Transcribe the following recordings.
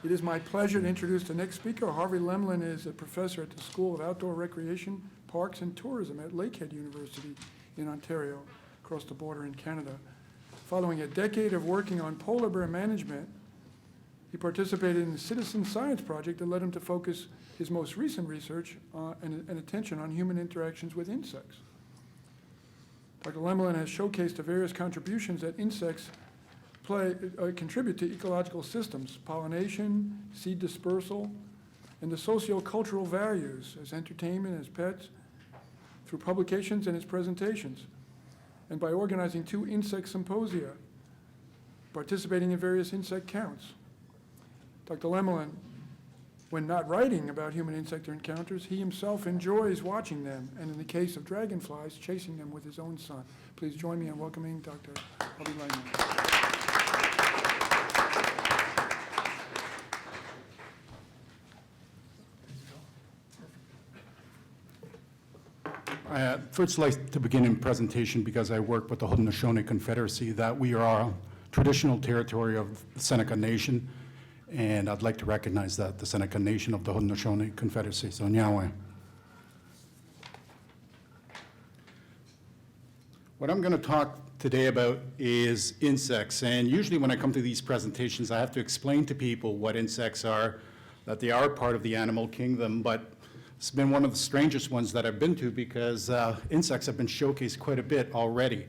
It is my pleasure to introduce the next speaker. Harvey Lemelin is a professor at the School of Outdoor Recreation, Parks and Tourism at Lakehead University in Ontario, across the border in Canada. Following a decade of working on polar bear management, he participated in the citizen science project that led him to focus his most recent research and attention on human interactions with insects. Dr. Lemelin has showcased the various contributions that insects contribute to ecological systems, pollination, seed dispersal, and the socio-cultural values as entertainment, as pets, through publications and his presentations, and by organizing 2 insect symposia, participating in various insect counts. Dr. Lemelin, when not writing about human insect encounters, he himself enjoys watching them, and in the case of dragonflies, chasing them with his own son. Please join me in welcoming Dr. Harvey Lemelin. I'd first like to begin in presentation because I work with the Haudenosaunee Confederacy, that we are a traditional territory of the Seneca Nation, and I'd like to recognize that, the Seneca Nation of the Haudenosaunee Confederacy. So, Nyawe. What I'm going to talk today about is insects, and usually when I come to these presentations, I have to explain to people what insects are, that they are part of the animal kingdom, but it's been one of the strangest ones that I've been to because insects have been showcased quite a bit already.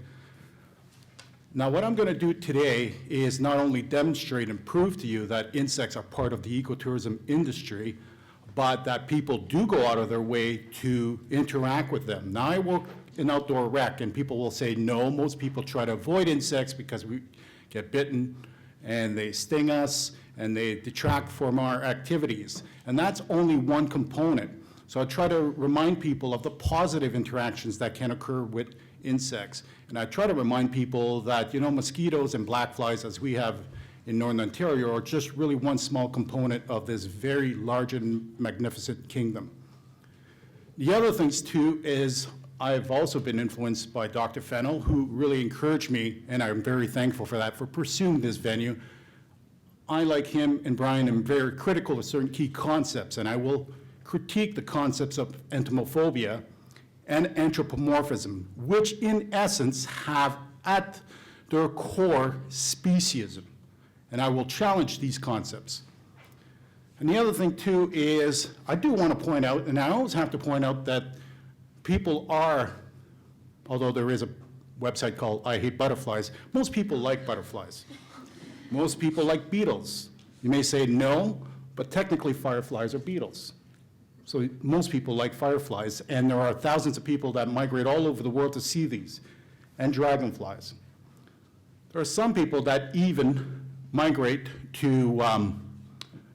Now, what I'm going to do today is not only demonstrate and prove to you that insects are part of the ecotourism industry, but that people do go out of their way to interact with them. Now, I work in outdoor rec, and people will say, no, most people try to avoid insects because we get bitten and they sting us and they detract from our activities. And that's only one component. So I try to remind people of the positive interactions that can occur with insects. And I try to remind people that, you know, mosquitoes and black flies, as we have in Northern Ontario, are just really one small component of this very large and magnificent kingdom. The other things, too, is I've also been influenced by Dr. Fennell, who really encouraged me, and I'm very thankful for that, for pursuing this venue. I, like him and Brian, am very critical of certain key concepts, and I will critique the concepts of entomophobia and anthropomorphism, which in essence have at their core speciesism. And I will challenge these concepts. And the other thing too is, I do want to point out, and I always have to point out, that people are, although there is a website called I Hate Butterflies, most people like butterflies. Most people like beetles. You may say no, but technically fireflies are beetles. So most people like fireflies, and there are thousands of people that migrate all over the world to see these, and dragonflies. There are some people that even migrate to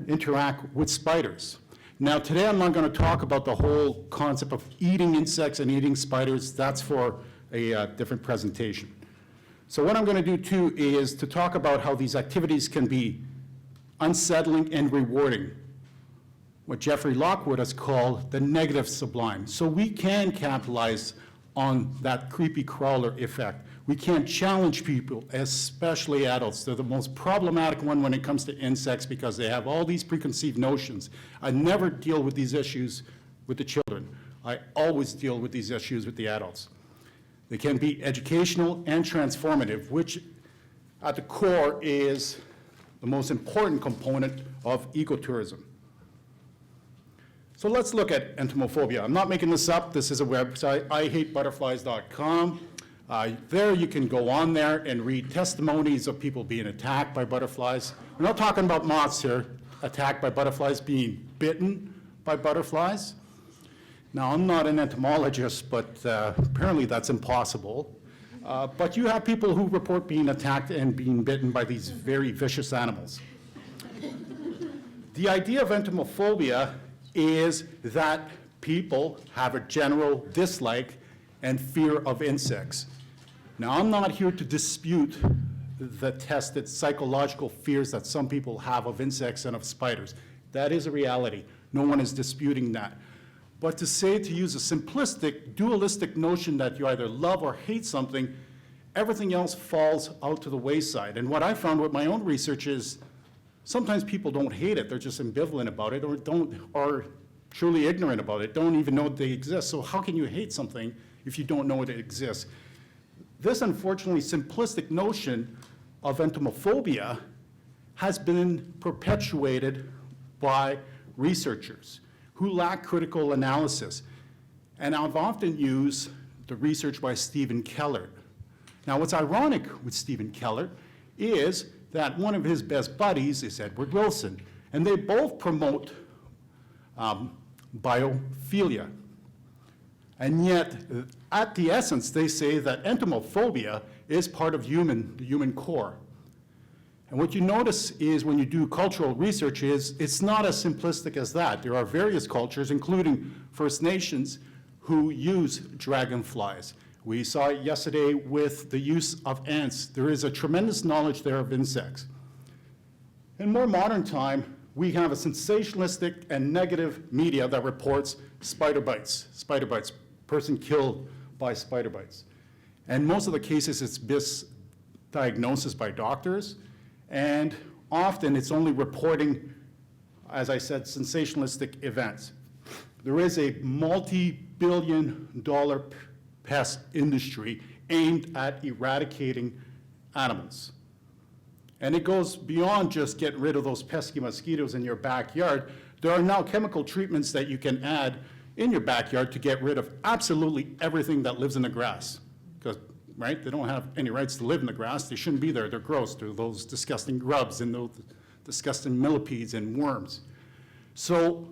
interact with spiders. Now today I'm not going to talk about the whole concept of eating insects and eating spiders. That's for a different presentation. So what I'm going to do too is to talk about how these activities can be unsettling and rewarding, what Jeffrey Lockwood has called the negative sublime. So we can capitalize on that creepy crawler effect. We can challenge people, especially adults. They're the most problematic one when it comes to insects because they have all these preconceived notions. I never deal with these issues with the children. I always deal with these issues with the adults. They can be educational and transformative, which at the core is the most important component of ecotourism. So let's look at entomophobia. I'm not making this up. This is a website, IHateButterflies.com. There you can go on there and read testimonies of people being attacked by butterflies. We're not talking about moths here, attacked by butterflies, being bitten by butterflies. Now, I'm not an entomologist, but apparently that's impossible. But you have people who report being attacked and being bitten by these very vicious animals. The idea of entomophobia is that people have a general dislike and fear of insects. Now, I'm not here to dispute the tested psychological fears that some people have of insects and of spiders. That is a reality. No one is disputing that. But to say, to use a simplistic, dualistic notion that you either love or hate something, everything else falls out to the wayside. And what I found with my own research is Sometimes people don't hate it, they're just ambivalent about it, or are truly ignorant about it, don't even know they exist. So how can you hate something if you don't know it exists? This unfortunately simplistic notion of entomophobia has been perpetuated by researchers who lack critical analysis. And I've often used the research by Stephen Keller. Now, what's ironic with Stephen Keller is that one of his best buddies is Edward Wilson, and they both promote biophilia. And yet, at the essence, they say that entomophobia is part of the human core. And what you notice is when you do cultural research is it's not as simplistic as that. There are various cultures, including First Nations, who use dragonflies. We saw it yesterday with the use of ants. There is a tremendous knowledge there of insects. In more modern time, we have a sensationalistic and negative media that reports spider bites, person killed by spider bites. And most of the cases, it's misdiagnosis by doctors, and often it's only reporting, as I said, sensationalistic events. There is a multi-billion-dollar pest industry aimed at eradicating animals. And it goes beyond just getting rid of those pesky mosquitoes in your backyard. There are now chemical treatments that you can add in your backyard to get rid of absolutely everything that lives in the grass. Because, right, they don't have any rights to live in the grass. They shouldn't be there. They're gross. They're those disgusting grubs and those disgusting millipedes and worms. So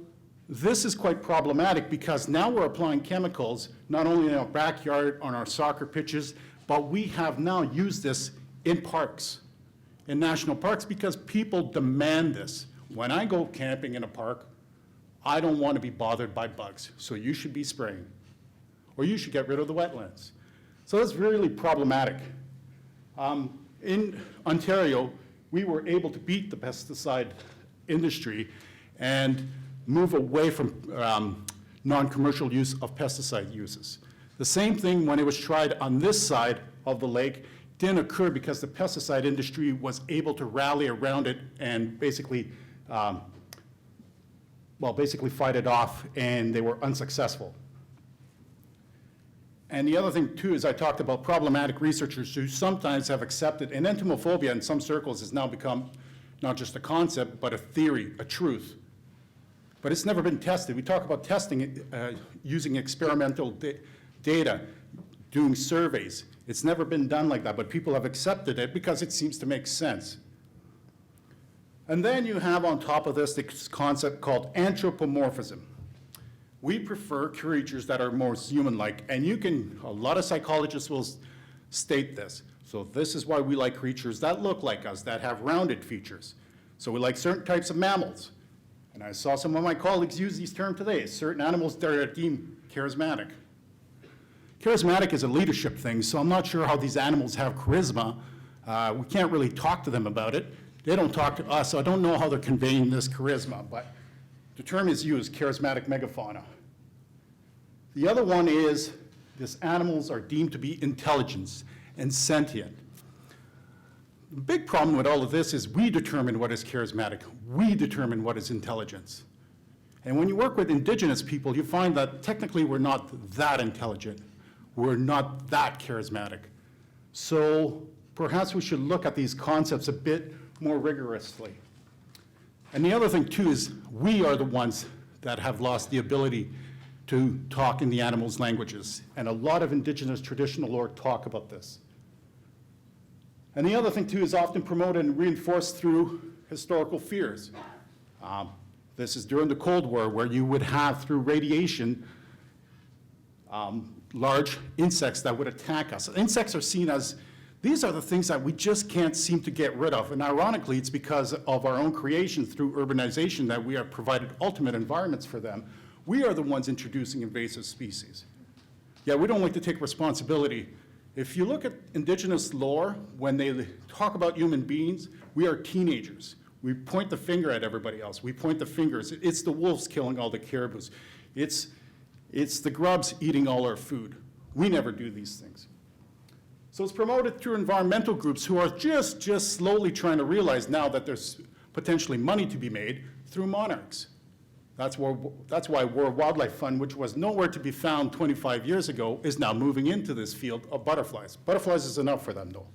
this is quite problematic because now we're applying chemicals not only in our backyard, on our soccer pitches, but we have now used this in parks, in national parks, because people demand this. When I go camping in a park, I don't want to be bothered by bugs, so you should be spraying, or you should get rid of the wetlands. So that's really problematic. In Ontario, we were able to beat the pesticide industry and move away from non-commercial use of pesticide uses. The same thing when it was tried on this side of the lake didn't occur because the pesticide industry was able to rally around it and basically fight it off, and they were unsuccessful. And the other thing, too, is I talked about problematic researchers who sometimes have accepted, and entomophobia in some circles has now become not just a concept, but a theory, a truth. But it's never been tested. We talk about testing it using experimental data, doing surveys. It's never been done like that, but people have accepted it because it seems to make sense. And then you have on top of this concept called anthropomorphism. We prefer creatures that are more human-like, and a lot of psychologists will state this. So this is why we like creatures that look like us, that have rounded features. So we like certain types of mammals. And I saw some of my colleagues use these terms today, certain animals that are deemed charismatic. Charismatic is a leadership thing, so I'm not sure how these animals have charisma. We can't really talk to them about it. They don't talk to us, so I don't know how they're conveying this charisma, but the term is used, charismatic megafauna. The other one is, these animals are deemed to be intelligent and sentient. The big problem with all of this is we determine what is charismatic. We determine what is intelligence. And when you work with indigenous people, you find that technically we're not that intelligent. We're not that charismatic. So perhaps we should look at these concepts a bit more rigorously. And the other thing, too, is we are the ones that have lost the ability to talk in the animals' languages. And a lot of indigenous traditional lore talk about this. And the other thing, too, is often promoted and reinforced through historical fears. This is during the Cold War, where you would have, through radiation, large insects that would attack us. Insects are seen as, these are the things that we just can't seem to get rid of. And ironically, it's because of our own creation through urbanization that we have provided ultimate environments for them. We are the ones introducing invasive species. Yet we don't like to take responsibility. If you look at indigenous lore, when they talk about human beings, we are teenagers. We point the finger at everybody else. We point the fingers. It's the wolves killing all the caribous. It's the grubs eating all our food. We never do these things. So it's promoted through environmental groups who are just slowly trying to realize now that there's potentially money to be made through monarchs. That's why World Wildlife Fund, which was nowhere to be found 25 years ago, is now moving into this field of butterflies. Butterflies is enough for them, though.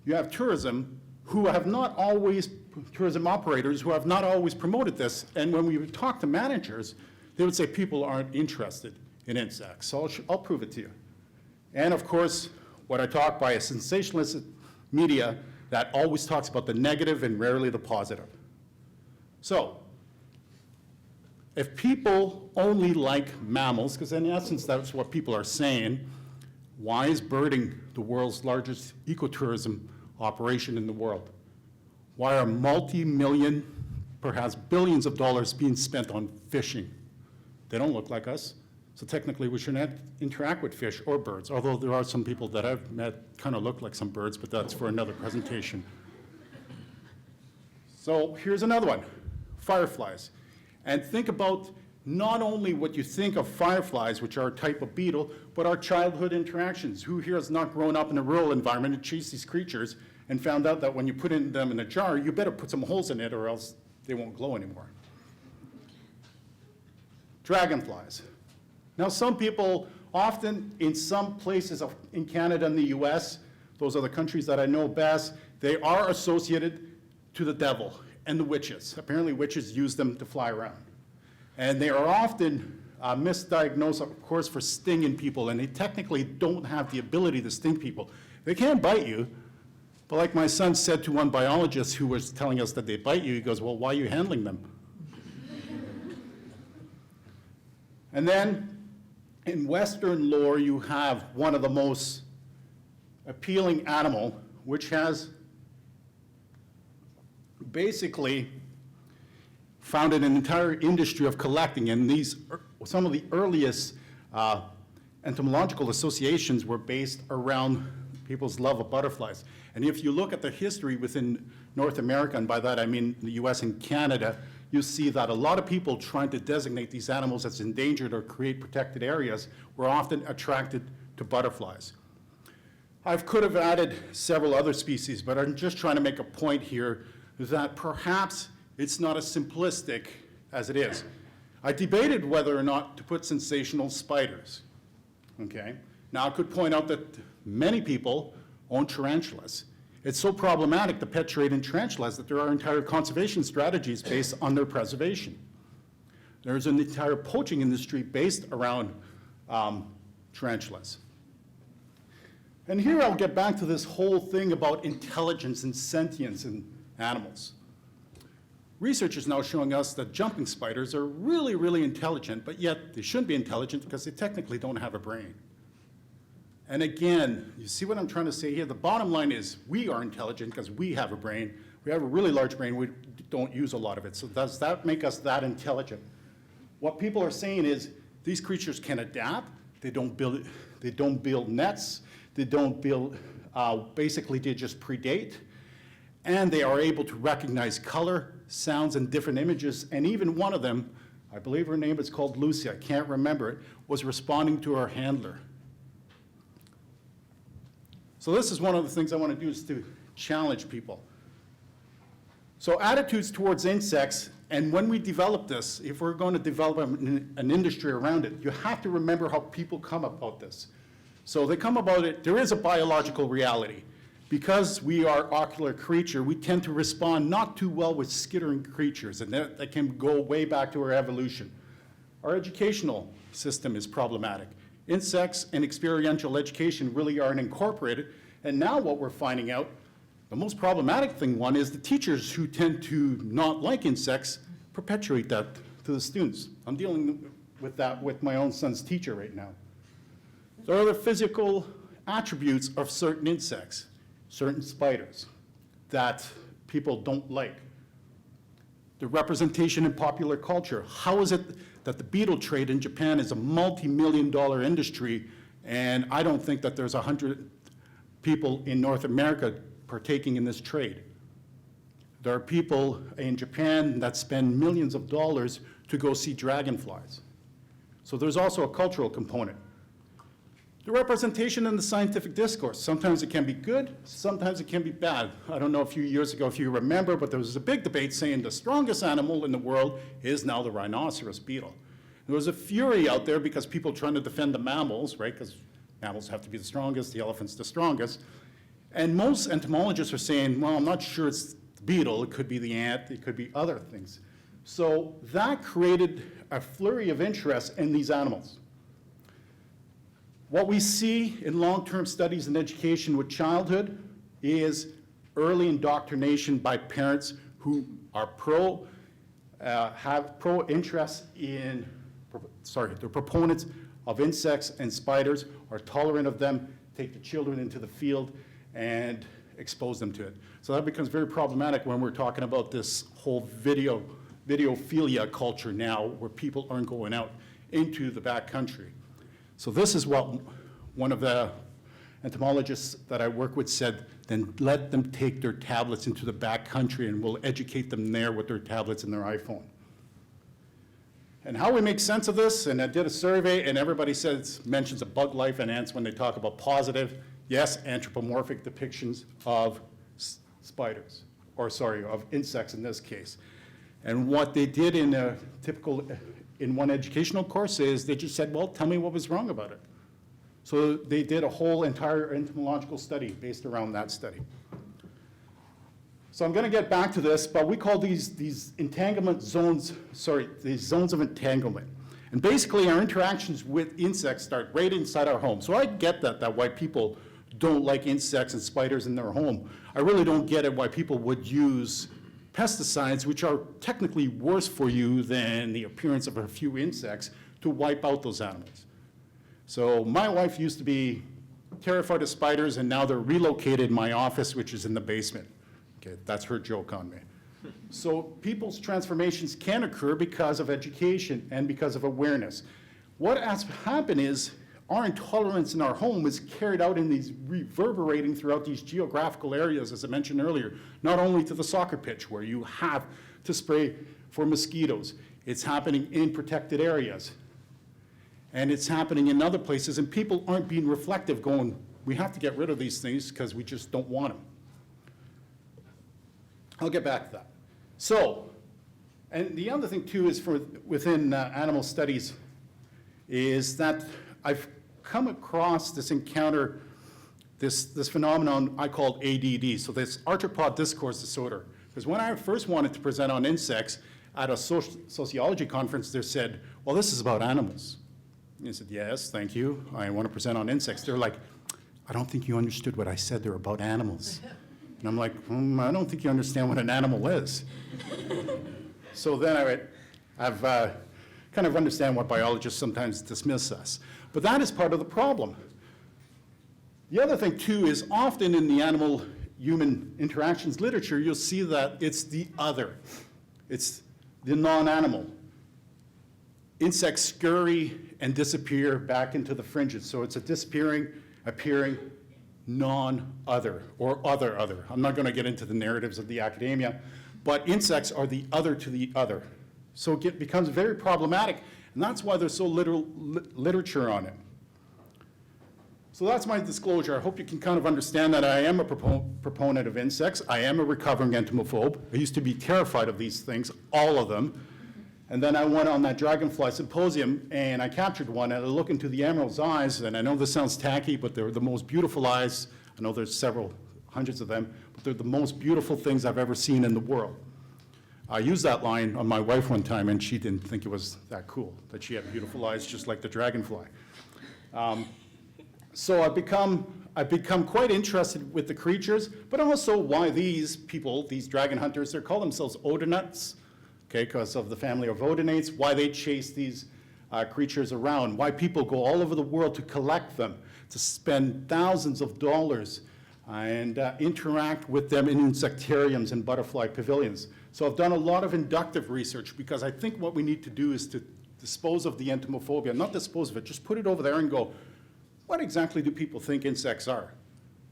You have tourism tourism operators who have not always promoted this, and when we would talk to managers, they would say people aren't interested in insects. So I'll prove it to you. And of course, what I talk by a sensationalist media that always talks about the negative and rarely the positive. So, if people only like mammals, because in essence that's what people are saying, why is birding the world's largest ecotourism operation in the world? Why are multi-million, perhaps billions of dollars being spent on fishing? They don't look like us, so technically we shouldn't interact with fish or birds, although there are some people that I've met kind of look like some birds, but that's for another presentation. So here's another one, fireflies. And think about not only what you think of fireflies, which are a type of beetle, but our childhood interactions. Who here has not grown up in a rural environment and chased these creatures and found out that when you put them in a jar, you better put some holes in it or else they won't glow anymore. Dragonflies. Now, some people, often in some places in Canada and the US, those are the countries that I know best, they are associated to the devil and the witches. Apparently witches use them to fly around. And they are often misdiagnosed, of course, for stinging people, and they technically don't have the ability to sting people. They can bite you, but like my son said to one biologist who was telling us that they bite you, he goes, well, why are you handling them? And then in Western lore, you have one of the most appealing animal, which has basically founded an entire industry of collecting, and some of the earliest entomological associations were based around people's love of butterflies. And if you look at the history within North America, and by that I mean the US and Canada, you see that a lot of people trying to designate these animals as endangered or create protected areas were often attracted to butterflies. I could have added several other species, but I'm just trying to make a point here that perhaps it's not as simplistic as it is. I debated whether or not to put sensational spiders, okay? Now I could point out that many people own tarantulas. It's so problematic, the pet trade in tarantulas, that there are entire conservation strategies based on their preservation. There's an entire poaching industry based around tarantulas. And here I'll get back to this whole thing about intelligence and sentience in animals. Research is now showing us that jumping spiders are really, really intelligent, but yet they shouldn't be intelligent because they technically don't have a brain. And again, you see what I'm trying to say here? The bottom line is we are intelligent because we have a brain. We have a really large brain. We don't use a lot of it. So does that make us that intelligent? What people are saying is these creatures can adapt. They don't build nets. They don't build, basically they just predate. And they are able to recognize color, sounds, and different images. And even one of them, I believe her name is called Lucy, I can't remember it, was responding to her handler. So this is one of the things I want to do is to challenge people. So attitudes towards insects, and when we develop this, if we're going to develop an industry around it, you have to remember how people come about this. So they come about it, there is a biological reality. Because we are ocular creature, we tend to respond not too well with skittering creatures, and that can go way back to our evolution. Our educational system is problematic. Insects and experiential education really aren't incorporated, and now what we're finding out, the most problematic one is the teachers who tend to not like insects perpetuate that to the students. I'm dealing with that with my own son's teacher right now. There are the physical attributes of certain insects, certain spiders that people don't like. The representation in popular culture. How is it that the beetle trade in Japan is a multi-million-dollar industry, and I don't think that there's 100 people in North America partaking in this trade? There are people in Japan that spend millions of dollars to go see dragonflies. So there's also a cultural component. The representation in the scientific discourse. Sometimes it can be good, sometimes it can be bad. I don't know a few years ago if you remember, but there was a big debate saying the strongest animal in the world is now the rhinoceros beetle. There was a fury out there because people trying to defend the mammals, right? Because mammals have to be the strongest, the elephant's the strongest. And most entomologists are saying, well, I'm not sure it's the beetle, it could be the ant, it could be other things. So that created a flurry of interest in these animals. What we see in long-term studies in education with childhood is early indoctrination by parents who are have pro-interest in, they're proponents of insects and spiders, are tolerant of them, take the children into the field and expose them to it. So that becomes very problematic when we're talking about this whole videophilia culture now, where people aren't going out into the backcountry. So this is what one of the entomologists that I work with said, then let them take their tablets into the backcountry and we'll educate them there with their tablets and their iPhone. And how we make sense of this, and I did a survey and everybody mentions of bug life and ants when they talk about positive, yes, anthropomorphic depictions of spiders, or sorry, of insects in this case. And what they did in a typical, in one educational course is they just said, well, tell me what was wrong about it. So they did a whole entire entomological study based around that study. So I'm going to get back to this, but we call these entanglement zones, these zones of entanglement. And basically our interactions with insects start right inside our home. So I get that why people don't like insects and spiders in their home. I really don't get it why people would use pesticides, which are technically worse for you than the appearance of a few insects, to wipe out those animals. So my wife used to be terrified of spiders, and now they're relocated in my office, which is in the basement. Okay, that's her joke on me. So people's transformations can occur because of education and because of awareness. What has happened is our intolerance in our home is carried out in these reverberating throughout these geographical areas, as I mentioned earlier, not only to the soccer pitch where you have to spray for mosquitoes. It's happening in protected areas. And it's happening in other places, and people aren't being reflective going, we have to get rid of these things because we just don't want them. I'll get back to that. So, and the other thing too is within animal studies is that I've come across this encounter, this phenomenon I call ADD, so this arthropod discourse disorder. Because when I first wanted to present on insects at a sociology conference, they said, well, this is about animals. And I said, yes, thank you. I want to present on insects. They're like, I don't think you understood what I said. They're about animals. And I'm like, I don't think you understand what an animal is. So then I've kind of understand what biologists sometimes dismiss us. But that is part of the problem. The other thing, too, is often in the animal-human interactions literature, you'll see that it's the other. It's the non-animal. Insects scurry and disappear back into the fringes. So it's a disappearing, appearing, non-other, or other. I'm not going to get into the narratives of the academia, but insects are the other to the other. So it becomes very problematic, and that's why there's so little literature on it. So that's my disclosure. I hope you can kind of understand that I am a proponent of insects. I am a recovering entomophobe. I used to be terrified of these things, all of them. And then I went on that dragonfly symposium, and I captured one, and I look into the emerald's eyes, and I know this sounds tacky, but they're the most beautiful eyes. I know there's several hundreds of them, but they're the most beautiful things I've ever seen in the world. I used that line on my wife one time, and she didn't think it was that cool, that she had beautiful eyes just like the dragonfly. So I've become quite interested with the creatures, but also why these people, these dragon hunters, they call themselves odonauts, okay, because of the family of odonates, why they chase these creatures around, why people go all over the world to collect them, to spend thousands of dollars and interact with them in insectariums and butterfly pavilions. So I've done a lot of inductive research because I think what we need to do is to dispose of the entomophobia, not dispose of it, just put it over there and go, what exactly do people think insects are?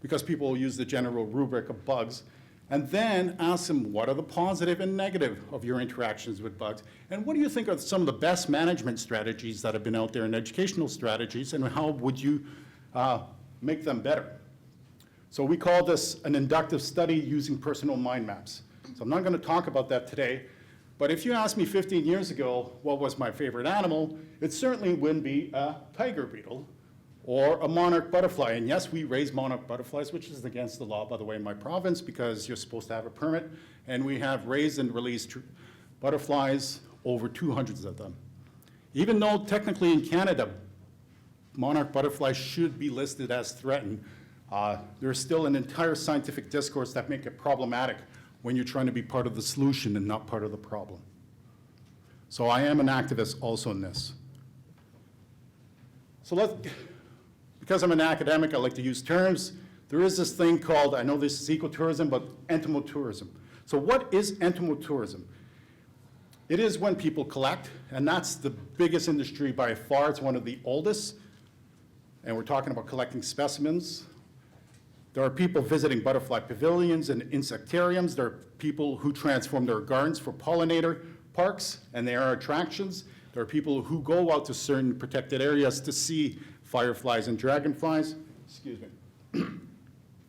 Because people will use the general rubric of bugs, and then ask them, what are the positive and negative of your interactions with bugs? And what do you think are some of the best management strategies that have been out there in educational strategies, and how would you make them better. So we call this an inductive study using personal mind maps. So I'm not going to talk about that today, but if you asked me 15 years ago what was my favorite animal, it certainly wouldn't be a tiger beetle or a monarch butterfly. And yes, we raise monarch butterflies, which is against the law, by the way, in my province, because you're supposed to have a permit. And we have raised and released butterflies, over 200 of them. Even though technically in Canada, monarch butterflies should be listed as threatened, there's still an entire scientific discourse that make it problematic when you're trying to be part of the solution and not part of the problem. So I am an activist also in this. So because I'm an academic, I like to use terms. There is this thing called, I know this is ecotourism, but entomotourism. So what is entomotourism? It is when people collect, and that's the biggest industry by far. It's one of the oldest, and we're talking about collecting specimens. There are people visiting butterfly pavilions and insectariums. There are people who transform their gardens for pollinator parks, and there are attractions. There are people who go out to certain protected areas to see fireflies and dragonflies. Excuse me.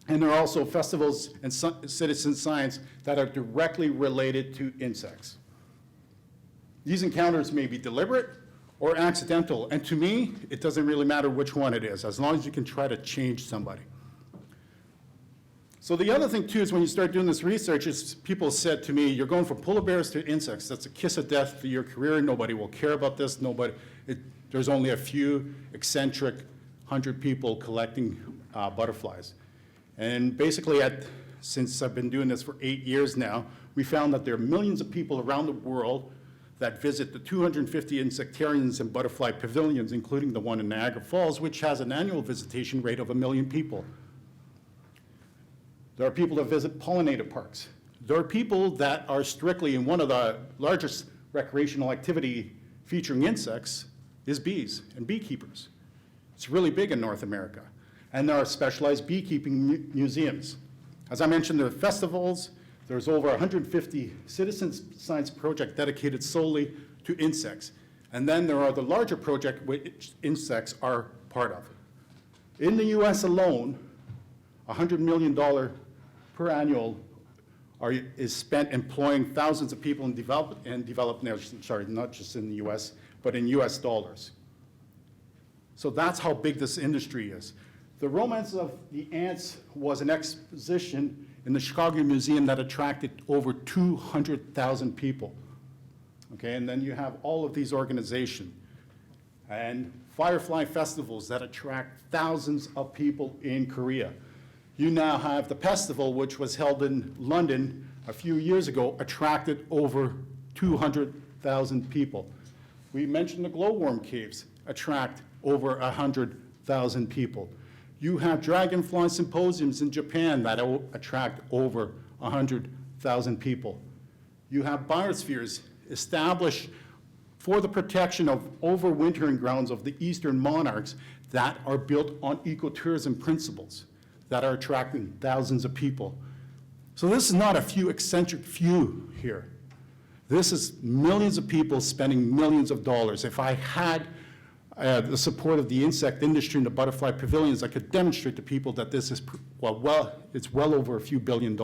And there are also festivals and citizen science that are directly related to insects. These encounters may be deliberate or accidental, and to me, it doesn't really matter which one it is, as long as you can try to change somebody. So the other thing, too, is when you start doing this research, is people said to me, you're going from polar bears to insects. That's a kiss of death to your career. Nobody will care about this. There's only a few eccentric 100 people collecting butterflies. And basically, since I've been doing this for 8 years now, we found that there are millions of people around the world that visit the 250 insectariums and butterfly pavilions, including the one in Niagara Falls, which has an annual visitation rate of 1 million people. There are people that visit pollinator parks. There are people that are strictly, in one of the largest recreational activity featuring insects is bees and beekeepers. It's really big in North America. And there are specialized beekeeping museums. As I mentioned, there are festivals. There's over 150 citizen science projects dedicated solely to insects. And then there are the larger projects which insects are part of. In the US alone, $100 million per annual is spent employing thousands of people in developed nations, sorry, not just in the US, but in US dollars. So that's how big this industry is. The Romance of the Ants was an exposition in the Chicago Museum that attracted over 200,000 people. Okay, and then you have all of these organizations and firefly festivals that attract thousands of people in Korea. You now have the festival, which was held in London a few years ago, attracted over 200,000 people. We mentioned the glowworm caves attract over 100,000 people. You have dragonfly symposiums in Japan that attract over 100,000 people. You have biospheres established for the protection of overwintering grounds of the eastern monarchs that are built on ecotourism principles that are attracting thousands of people. So this is not a few eccentric few here. This is millions of people spending millions of dollars. If I had the support of the insect industry and the butterfly pavilions, I could demonstrate to people that this is, it's well over a few $billion.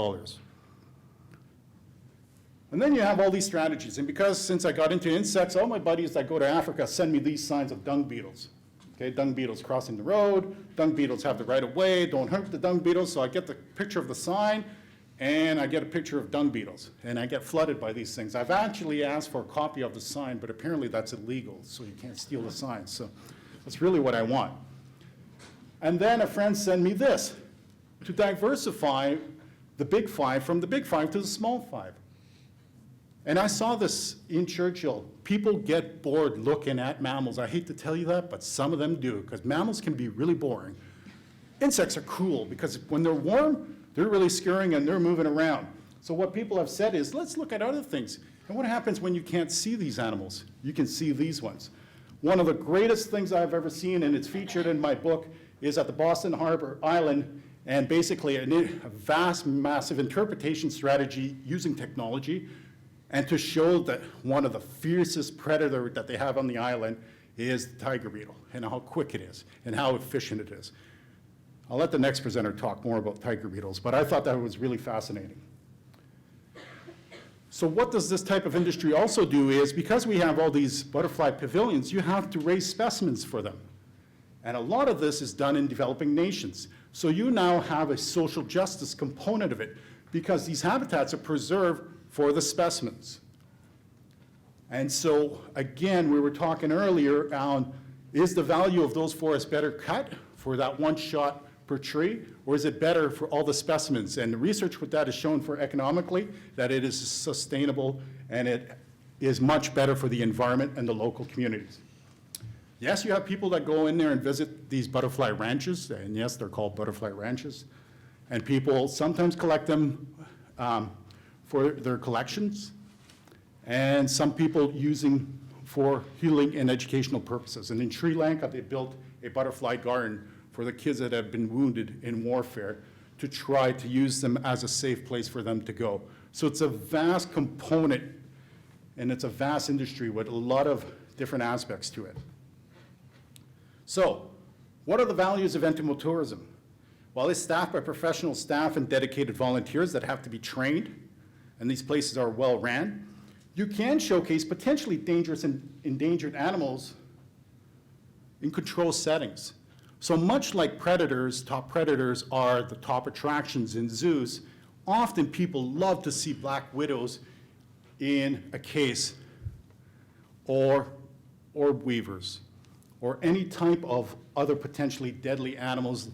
And then you have all these strategies. And because since I got into insects, all my buddies that go to Africa send me these signs of dung beetles. Okay, dung beetles crossing the road, dung beetles have the right of way, don't hurt the dung beetles. So I get the picture of the sign, and I get a picture of dung beetles, and I get flooded by these things. I've actually asked for a copy of the sign, but apparently that's illegal, so you can't steal the sign. So that's really what I want. And then a friend sent me this, to diversify the big five from the big five to the small five. And I saw this in Churchill. People get bored looking at mammals. I hate to tell you that, but some of them do, because mammals can be really boring. Insects are cool, because when they're warm, they're really scurrying and they're moving around. So what people have said is, let's look at other things. And what happens when you can't see these animals? You can see these ones. One of the greatest things I've ever seen, and it's featured in my book, is at the Boston Harbor Island, and basically a vast, massive interpretation strategy using technology, and to show that one of the fiercest predators that they have on the island is the tiger beetle and how quick it is and how efficient it is. I'll let the next presenter talk more about tiger beetles, but I thought that was really fascinating. So what does this type of industry also do is, because we have all these butterfly pavilions, you have to raise specimens for them. And a lot of this is done in developing nations. So you now have a social justice component of it, because these habitats are preserved for the specimens. And so, again, we were talking earlier on, is the value of those forests better cut for that one shot per tree, or is it better for all the specimens? And the research with that has shown for economically that it is sustainable and it is much better for the environment and the local communities. Yes, you have people that go in there and visit these butterfly ranches, and yes, they're called butterfly ranches, and people sometimes collect them for their collections, and some people using for healing and educational purposes. And in Sri Lanka, they built a butterfly garden for the kids that have been wounded in warfare to try to use them as a safe place for them to go. So it's a vast component, and it's a vast industry with a lot of different aspects to it. So, what are the values of entomotourism? Well, it's staffed by professional staff and dedicated volunteers that have to be trained, and these places are well ran. You can showcase potentially dangerous and endangered animals in controlled settings. So much like predators, top predators are the top attractions in zoos, often people love to see black widows in a case, or orb weavers, or any type of other potentially deadly animals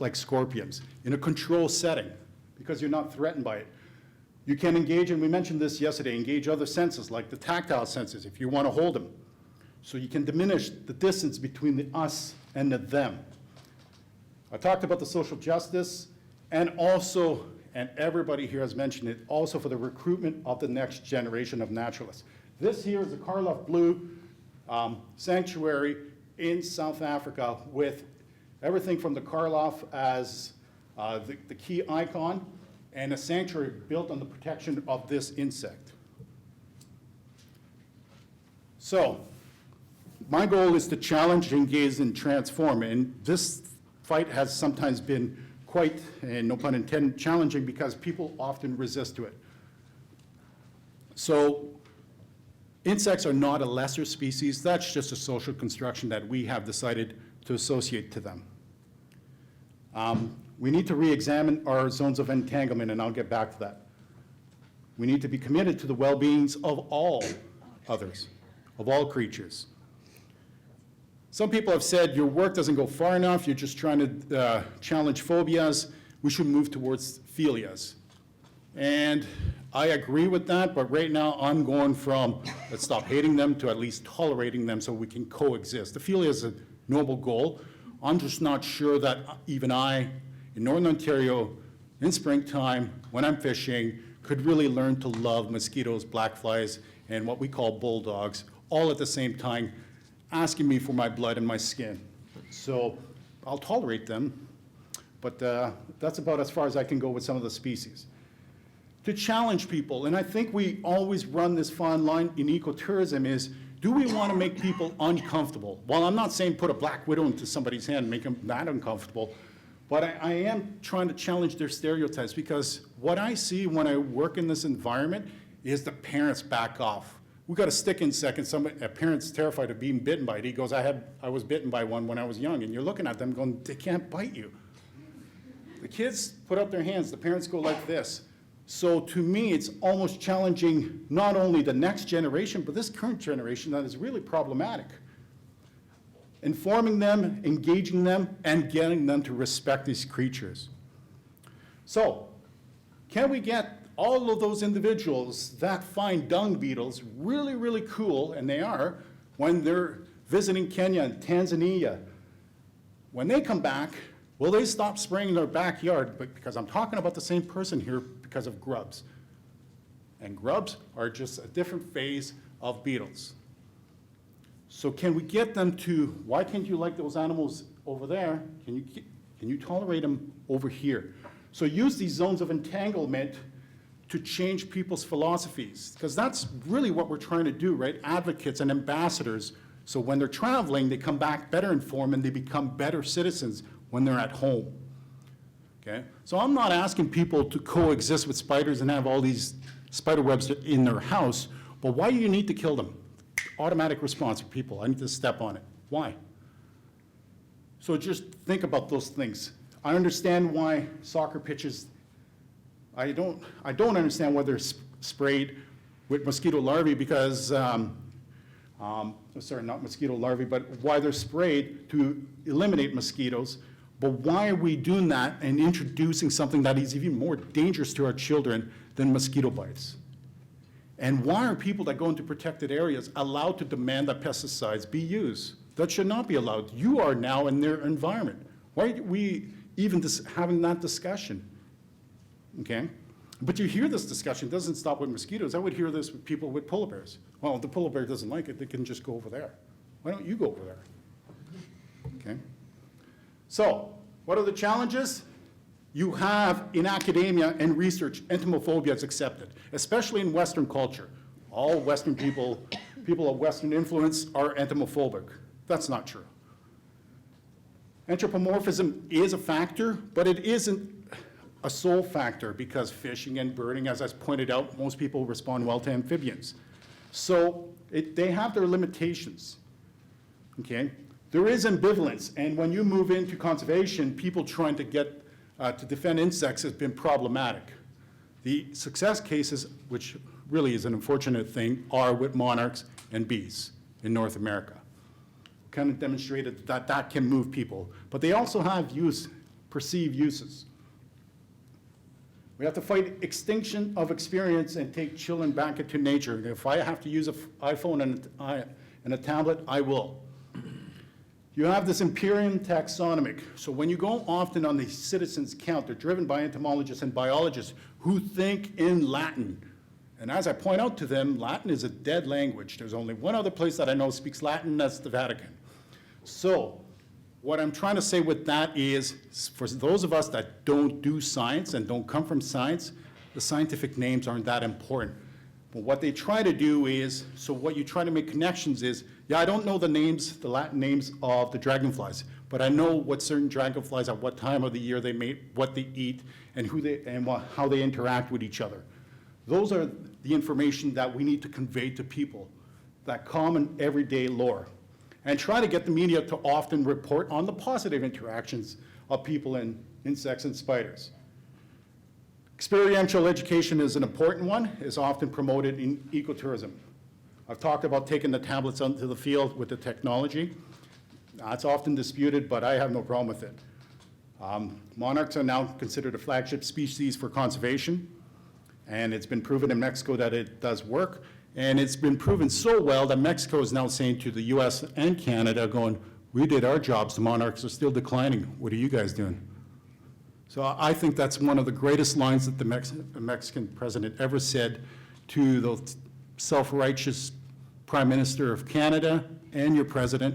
like scorpions in a controlled setting, because you're not threatened by it. You can engage, and we mentioned this yesterday, engage other senses like the tactile senses if you want to hold them. So you can diminish the distance between the us and the them. I talked about the social justice, and also, and everybody here has mentioned it, also for the recruitment of the next generation of naturalists. This here is the Karloff Blue Sanctuary in South Africa, with everything from the Karloff as the key icon, and a sanctuary built on the protection of this insect. So, my goal is to challenge, engage, and transform, and this fight has sometimes been quite, and no pun intended, challenging, because people often resist to it. So, insects are not a lesser species, that's just a social construction that we have decided to associate to them. We need to re-examine our zones of entanglement, and I'll get back to that. We need to be committed to the well-beings of all others, of all creatures. Some people have said your work doesn't go far enough, you're just trying to challenge phobias, we should move towards philias. And I agree with that, but right now I'm going from let's stop hating them to at least tolerating them so we can coexist. The philia is a noble goal. I'm just not sure that even I, in Northern Ontario, in springtime, when I'm fishing, could really learn to love mosquitoes, black flies, and what we call bulldogs, all at the same time, asking me for my blood and my skin. So I'll tolerate them, but that's about as far as I can go with some of the species. To challenge people, and I think we always run this fine line in ecotourism, is do we want to make people uncomfortable? Well, I'm not saying put a black widow into somebody's hand and make them that uncomfortable, but I am trying to challenge their stereotypes, because what I see when I work in this environment is the parents back off. We got a stick insect, and a parent's terrified of being bitten by it. He goes, I was bitten by one when I was young, and you're looking at them going, they can't bite you. The kids put up their hands, the parents go like this. So to me, it's almost challenging not only the next generation, but this current generation that is really problematic. Informing them, engaging them, and getting them to respect these creatures. So, can we get all of those individuals that find dung beetles really, really cool, and they are, when they're visiting Kenya and Tanzania, when they come back, will they stop spraying in their backyard? But because I'm talking about the same person here because of grubs. And grubs are just a different phase of beetles. So can we get them to, why can't you like those animals over there? Can you tolerate them over here? So use these zones of entanglement to change people's philosophies, because that's really what we're trying to do, right? Advocates and ambassadors So when they're traveling, they come back better informed and they become better citizens when they're at home. Okay? So I'm not asking people to coexist with spiders and have all these spider webs in their house, but why do you need to kill them? Automatic response for people, I need to step on it. Why? So just think about those things. I understand why soccer pitches, I don't understand why they're sprayed with mosquito larvae because, sorry, not mosquito larvae, but why they're sprayed to eliminate mosquitoes. But why are we doing that and introducing something that is even more dangerous to our children than mosquito bites? And why are people that go into protected areas allowed to demand that pesticides be used? That should not be allowed. You are now in their environment. Why are we even having that discussion? Okay? But you hear this discussion, it doesn't stop with mosquitoes. I would hear this with people with polar bears. Well, if the polar bear doesn't like it, they can just go over there. Why don't you go over there? Okay? So, what are the challenges? You have in academia and research, entomophobia is accepted, especially in Western culture. All Western people of Western influence are entomophobic. That's not true. Anthropomorphism is a factor, but it isn't a sole factor because fishing and birding, as I pointed out, most people respond well to amphibians. So they have their limitations, okay? There is ambivalence, and when you move into conservation, people trying to get to defend insects has been problematic. The success cases, which really is an unfortunate thing, are with monarchs and bees in North America. Kind of demonstrated that that can move people, but they also have perceived uses. We have to fight extinction of experience and take children back into nature. If I have to use an iPhone and a tablet, I will. You have this Imperium taxonomic. So when you go often on the citizens count, they're driven by entomologists and biologists who think in Latin. And as I point out to them, Latin is a dead language. There's only one other place that I know speaks Latin, that's the Vatican. So what I'm trying to say with that is, for those of us that don't do science and don't come from science, the scientific names aren't that important. But what they try to do is, so what you try to make connections is, yeah, I don't know the names, the Latin names of the dragonflies, but I know what certain dragonflies at what time of the year they mate, what they eat, and how they interact with each other. Those are the information that we need to convey to people, that common everyday lore. And try to get the media to often report on the positive interactions of people and insects and spiders. Experiential education is an important one, is often promoted in ecotourism. I've talked about taking the tablets onto the field with the technology. It's often disputed, but I have no problem with it. Monarchs are now considered a flagship species for conservation, and it's been proven in Mexico that it does work. And it's been proven so well that Mexico is now saying to the US and Canada, going, we did our jobs, the monarchs are still declining. What are you guys doing? So I think that's one of the greatest lines that the Mexican president ever said to the self-righteous Prime Minister of Canada and your president,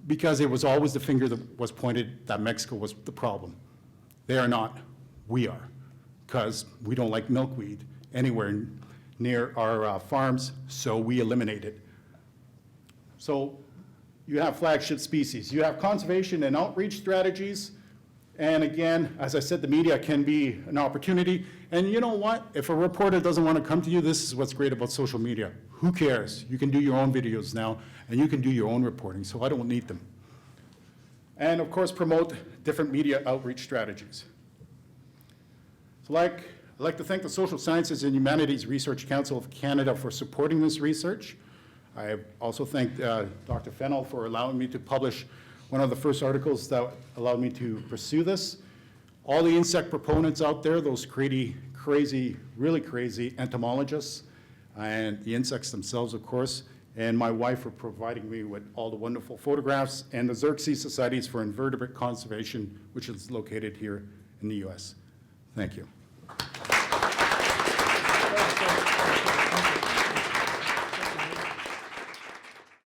because it was always the finger that was pointed that Mexico was the problem. They are not, we are, because we don't like milkweed anywhere near our farms, so we eliminate it. So you have flagship species. You have conservation and outreach strategies. And again, as I said, the media can be an opportunity. And you know what? If a reporter doesn't want to come to you, this is what's great about social media. Who cares? You can do your own videos now, and you can do your own reporting, so I don't need them. And of course, promote different media outreach strategies. So I'd like to thank the Social Sciences and Humanities Research Council of Canada for supporting this research. I also thank Dr. Fennell for allowing me to publish one of the first articles that allowed me to pursue this. All the insect proponents out there, those crazy, really crazy entomologists, and the insects themselves, of course, and my wife for providing me with all the wonderful photographs, and the Xerxes Societies for Invertebrate Conservation, which is located here in the US. Thank you.